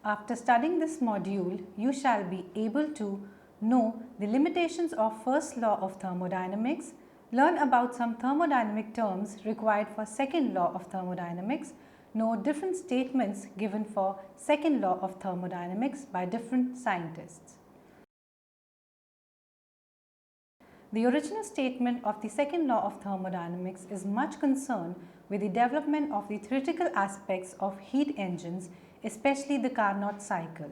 After studying this module, you shall be able to know the limitations of first law of thermodynamics, learn about some thermodynamic terms required for second law of thermodynamics, know different statements given for second law of thermodynamics by different scientists. The original statement of the second law of thermodynamics is much concerned with the development of the theoretical aspects of heat engines, especially the Carnot cycle.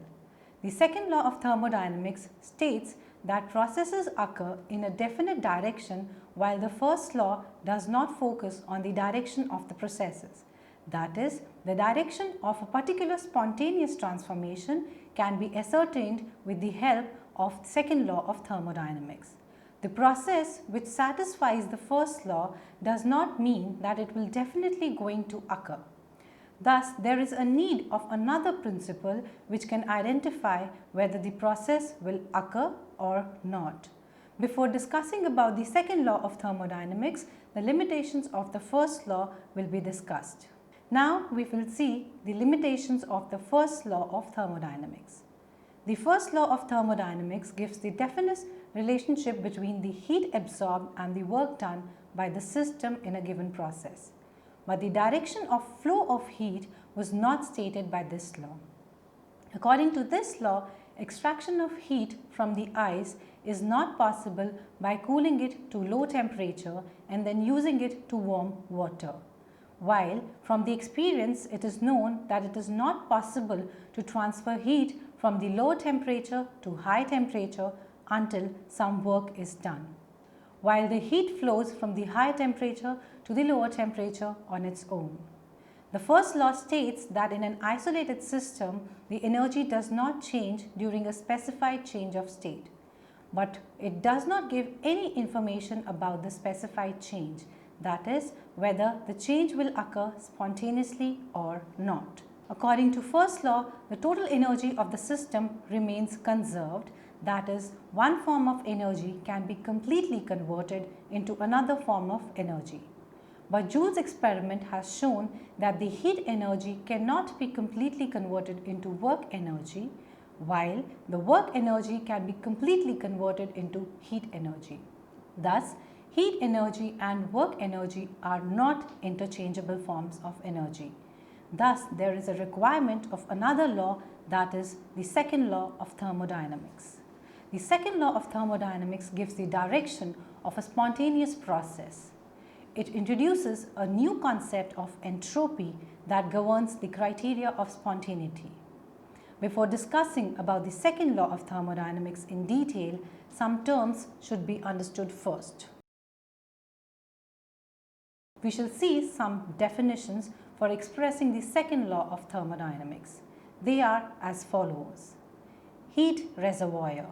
The second law of thermodynamics states that processes occur in a definite direction, while the first law does not focus on the direction of the processes. That is, the direction of a particular spontaneous transformation can be ascertained with the help of the second law of thermodynamics. The process which satisfies the first law does not mean that it will definitely going to occur. Thus, there is a need of another principle which can identify whether the process will occur or not. Before discussing about the second law of thermodynamics, the limitations of the first law will be discussed. Now, we will see the limitations of the first law of thermodynamics. The first law of thermodynamics gives the definite relationship between the heat absorbed and the work done by the system in a given process. But the direction of flow of heat was not stated by this law. According to this law, extraction of heat from the ice is not possible by cooling it to low temperature and then using it to warm water. While from the experience it is known that it is not possible to transfer heat from the low temperature to high temperature until some work is done, while the heat flows from the high temperature to the lower temperature on its own. The first law states that in an isolated system, the energy does not change during a specified change of state, but it does not give any information about the specified change, that is, whether the change will occur spontaneously or not. According to first law, the total energy of the system remains conserved, that is, one form of energy can be completely converted into another form of energy. But Joule's experiment has shown that the heat energy cannot be completely converted into work energy, while the work energy can be completely converted into heat energy. Thus, heat energy and work energy are not interchangeable forms of energy. Thus, there is a requirement of another law, that is the second law of thermodynamics. The second law of thermodynamics gives the direction of a spontaneous process. It introduces a new concept of entropy that governs the criteria of spontaneity. Before discussing about the second law of thermodynamics in detail, some terms should be understood first. We shall see some definitions for expressing the second law of thermodynamics. They are as follows. Heat reservoir.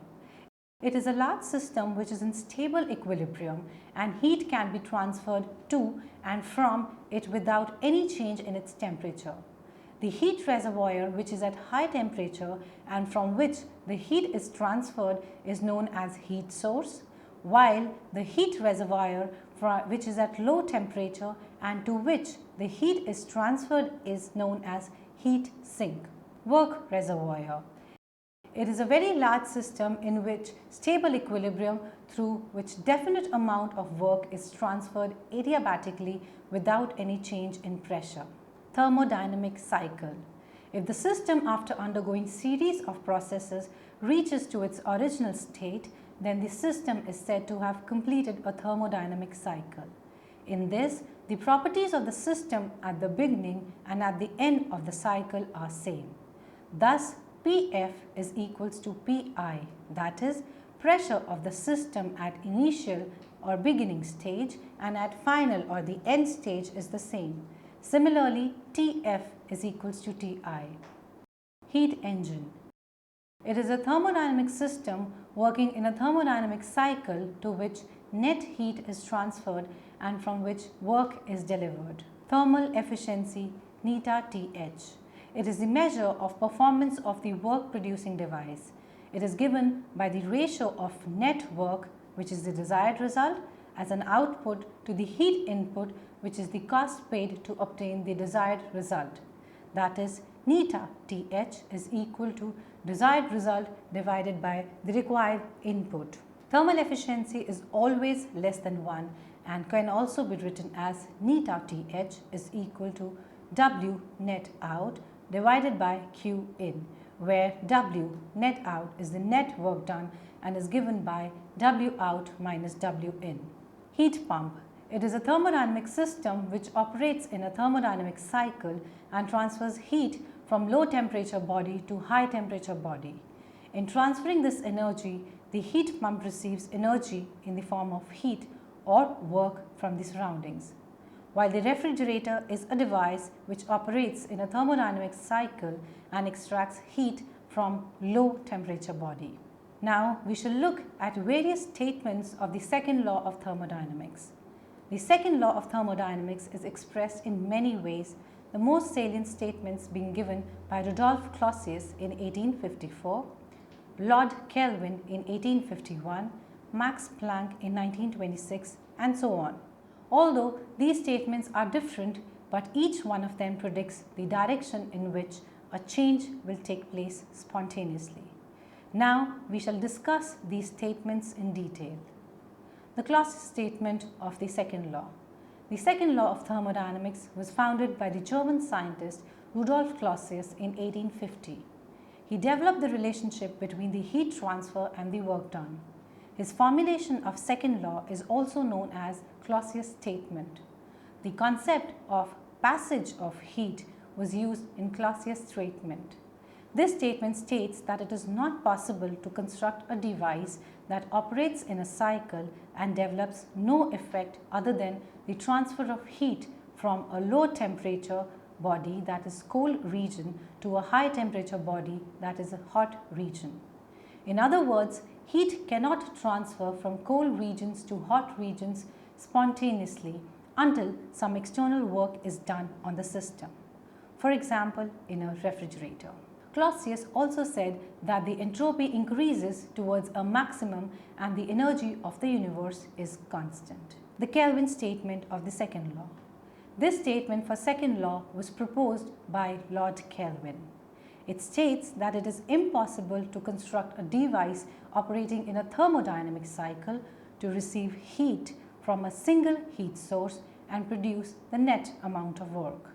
It is a large system which is in stable equilibrium and heat can be transferred to and from it without any change in its temperature. The heat reservoir, which is at high temperature and from which the heat is transferred, is known as heat source, while the heat reservoir which is at low temperature and to which the heat is transferred is known as heat sink. Work reservoir. It is a very large system in which stable equilibrium through which definite amount of work is transferred adiabatically without any change in pressure. Thermodynamic cycle. If the system, after undergoing series of processes, reaches to its original state, then the system is said to have completed a thermodynamic cycle. In this, the properties of the system at the beginning and at the end of the cycle are same. Thus, Pf is equals to Pi, that is, pressure of the system at initial or beginning stage and at final or the end stage is the same. Similarly, Tf is equals to Ti. Heat engine. It is a thermodynamic system working in a thermodynamic cycle to which net heat is transferred and from which work is delivered. Thermal efficiency neta Th. It is the measure of performance of the work producing device. It is given by the ratio of net work, which is the desired result, as an output to the heat input, which is the cost paid to obtain the desired result. That is, neta Th is equal to desired result divided by the required input. Thermal efficiency is always less than 1 and can also be written as neta Th is equal to W net out divided by Q in, where W net out is the net work done and is given by W out minus W in. Heat pump. It is a thermodynamic system which operates in a thermodynamic cycle and transfers heat from low temperature body to high temperature body. In transferring this energy, the heat pump receives energy in the form of heat or work from the surroundings, while the refrigerator is a device which operates in a thermodynamic cycle and extracts heat from low temperature body. Now we shall look at various statements of the second law of thermodynamics. The second law of thermodynamics is expressed in many ways, the most salient statements being given by Rudolf Clausius in 1854, Lord Kelvin in 1851, Max Planck in 1926, and so on. Although these statements are different, but each one of them predicts the direction in which a change will take place spontaneously. Now we shall discuss these statements in detail. The Clausius statement of the second law. The second law of thermodynamics was founded by the German scientist Rudolf Clausius in 1850. He developed the relationship between the heat transfer and the work done. His formulation of second law is also known as Clausius statement. The concept of passage of heat was used in Clausius statement. This statement states that it is not possible to construct a device that operates in a cycle and develops no effect other than the transfer of heat from a low temperature body, that is cold region, to a high temperature body, that is a hot region. In other words, heat cannot transfer from cold regions to hot regions spontaneously until some external work is done on the system. For example, in a refrigerator. Clausius also said that the entropy increases towards a maximum and the energy of the universe is constant. The Kelvin statement of the second law. This statement for second law was proposed by Lord Kelvin. It states that it is impossible to construct a device operating in a thermodynamic cycle to receive heat from a single heat source and produce the net amount of work.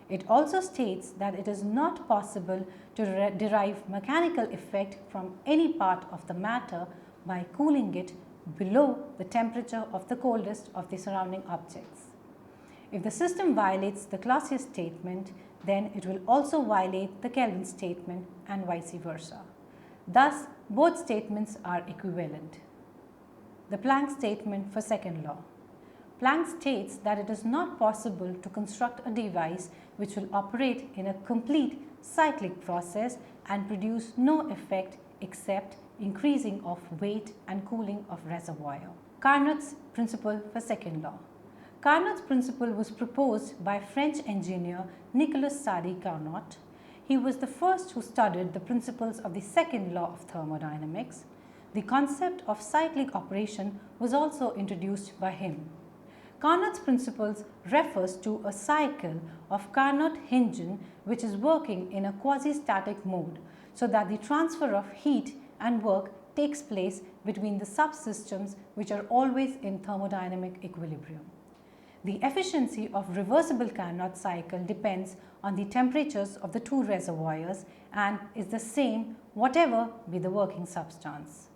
It also states that it is not possible to derive mechanical effect from any part of the matter by cooling it below the temperature of the coldest of the surrounding objects. If the system violates the Clausius statement, then it will also violate the Kelvin statement and vice versa. Thus, both statements are equivalent. The Planck statement for second law. Planck states that it is not possible to construct a device which will operate in a complete cyclic process and produce no effect except increasing of weight and cooling of reservoir. Carnots principle for second law. Carnot's principle was proposed by French engineer Nicolas Sadi Carnot. He was the first who studied the principles of the second law of thermodynamics. The concept of cyclic operation was also introduced by him. Carnot's principles refers to a cycle of Carnot engine which is working in a quasi-static mode so that the transfer of heat and work takes place between the subsystems which are always in thermodynamic equilibrium. The efficiency of reversible Carnot cycle depends on the temperatures of the two reservoirs and is the same whatever be the working substance.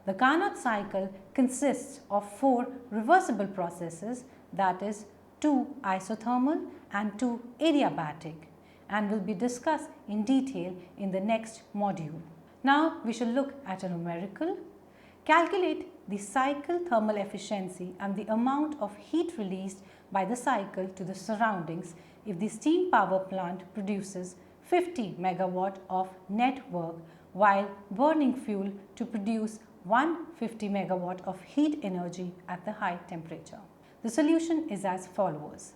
The Carnot cycle consists of 4 reversible processes, that is 2 isothermal and 2 adiabatic, and will be discussed in detail in the next module. Now we shall look at a numerical. Calculate the cycle thermal efficiency and the amount of heat released by the cycle to the surroundings if the steam power plant produces 50 megawatt of net work while burning fuel to produce 150 megawatt of heat energy at the high temperature. The solution is as follows.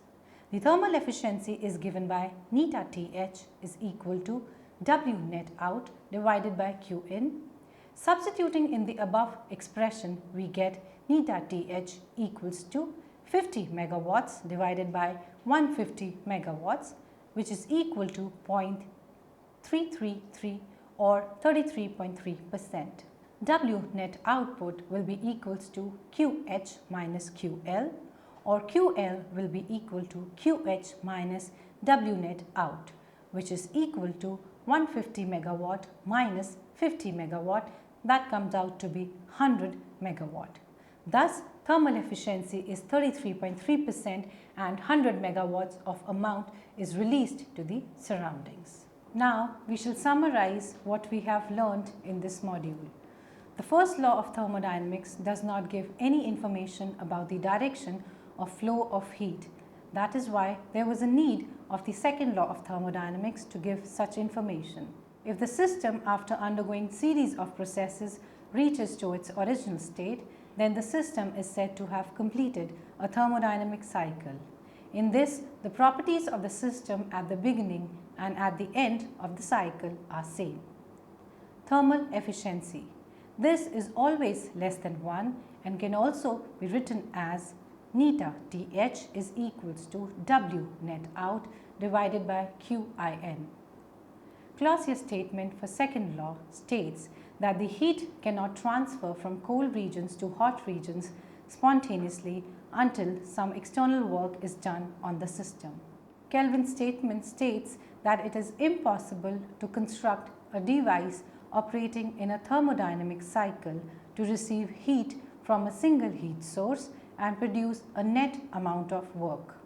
The thermal efficiency is given by neta Th is equal to W net out divided by Q in. Substituting in the above expression, we get neta Th equals to 50 megawatts divided by 150 megawatts, which is equal to 333 or 33.3%. W net output will be equals to QH minus QL, or QL will be equal to QH minus W net out, which is equal to 150 megawatt minus 50 megawatt, that comes out to be 100 megawatt. Thus, thermal efficiency is 33.3% and 100 megawatts of amount is released to the surroundings. Now, we shall summarize what we have learned in this module. The first law of thermodynamics does not give any information about the direction of flow of heat. That is why there was a need of the second law of thermodynamics to give such information. If the system, after undergoing series of processes, reaches to its original state, then the system is said to have completed a thermodynamic cycle. In this, the properties of the system at the beginning and at the end of the cycle are same. Thermal efficiency. This is always less than 1 and can also be written as neta Th is equals to W net out divided by Qin. Clausius statement for second law states that the heat cannot transfer from cold regions to hot regions spontaneously until some external work is done on the system. Kelvin's statement states that it is impossible to construct a device operating in a thermodynamic cycle to receive heat from a single heat source and produce a net amount of work.